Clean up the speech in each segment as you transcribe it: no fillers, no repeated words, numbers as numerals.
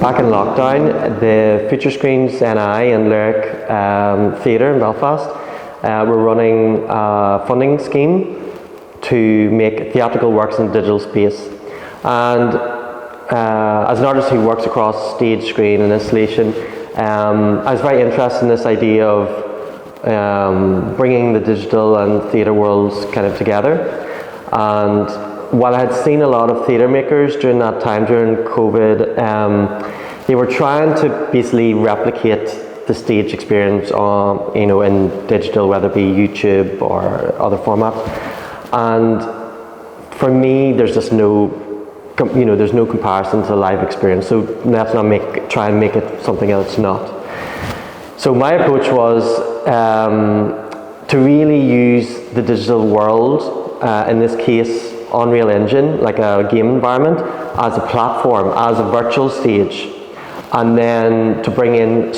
back in lockdown, the Future Screens NI and Lyric Theatre in Belfast were running a funding scheme to make theatrical works in digital space. And as an artist who works across stage, screen and installation, I was very interested in this idea of bringing the digital and theatre worlds kind of together. And while I had seen a lot of theatre makers during that time, during COVID, they were trying to basically replicate the stage experience on, in digital, whether it be YouTube or other formats. And for me, there's just there's no comparison to the live experience. So let's not try and make it something else it's not. So my approach was to really use the digital world, in this case Unreal Engine, like a game environment, as a platform, as a virtual stage, and then to bring in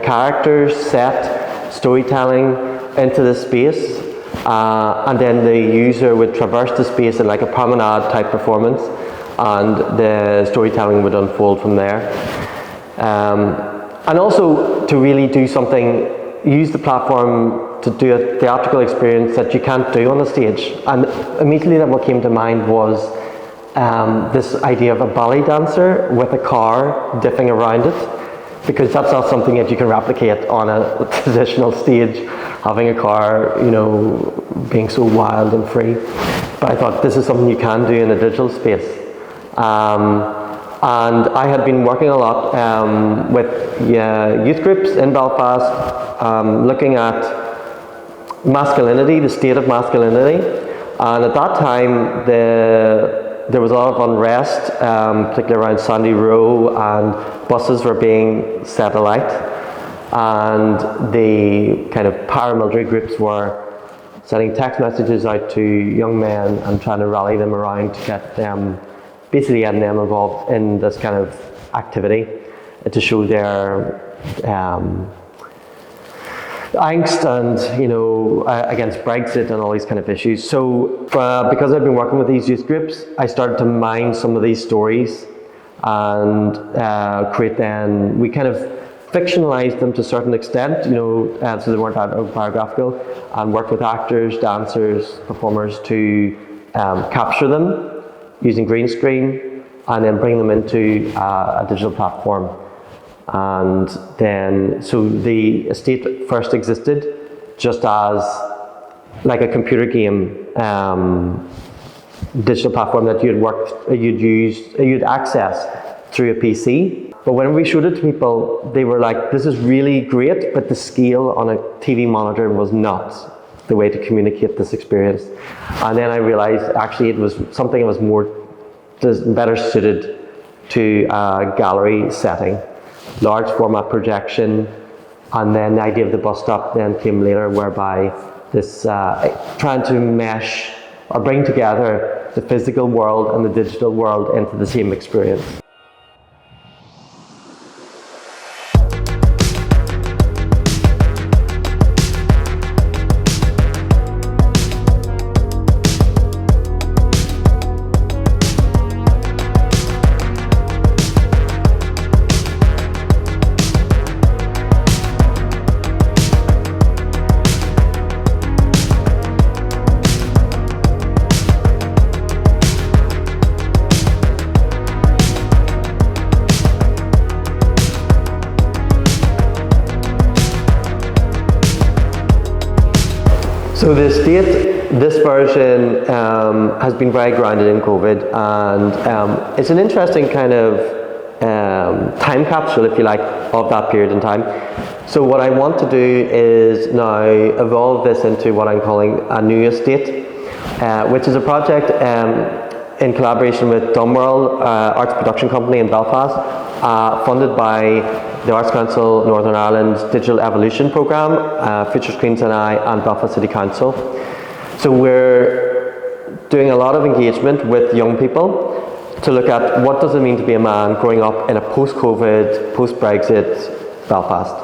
characters, set, storytelling into the space, and then the user would traverse the space in like a promenade type performance, and the storytelling would unfold from there. And also to really do something, use the platform to do a theatrical experience that you can't do on the stage. And immediately what came to mind was this idea of a ballet dancer with a car dipping around it, because that's not something that you can replicate on a traditional stage, having a car, being so wild and free. But I thought this is something you can do in a digital space. And I had been working a lot with youth groups in Belfast, looking at masculinity, the state of masculinity. And at that time, there was a lot of unrest, particularly around Sandy Row, and buses were being set alight. And the kind of paramilitary groups were sending text messages out to young men and trying to rally them around to get them, basically getting them involved in this kind of activity to show their angst and, against Brexit and all these kind of issues. So because I've been working with these youth groups, I started to mine some of these stories and we kind of fictionalized them to a certain extent, so they weren't autobiographical, and worked with actors, dancers, performers to capture them using green screen, and then bring them into a digital platform. And then, so the estate first existed just as like a computer game digital platform that you'd access through a PC. But when we showed it to people, they were like, this is really great, but the scale on a TV monitor was not the way to communicate this experience. And then I realized actually it was something that was better suited to a gallery setting, large format projection, and then the idea of the bus stop then came later, whereby this trying to mesh or bring together the physical world and the digital world into the same experience. So this version has been very grounded in COVID, and it's an interesting kind of time capsule, if you like, of that period in time. So what I want to do is now evolve this into what I'm calling a new estate, which is a project in collaboration with Dublin Arts Production Company in Belfast, funded by the Arts Council Northern Ireland's Digital Evolution Programme, Future Screens and Belfast City Council. So we're doing a lot of engagement with young people to look at what does it mean to be a man growing up in a post-COVID, post-Brexit Belfast.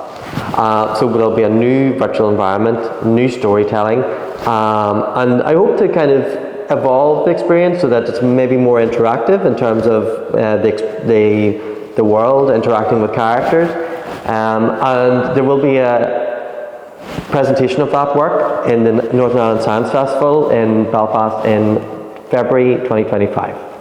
So there'll be a new virtual environment, new storytelling, and I hope to kind of evolve the experience so that it's maybe more interactive in terms of the the world, interacting with characters, and there will be a presentation of that work in the Northern Ireland Science Festival in Belfast in February 2025.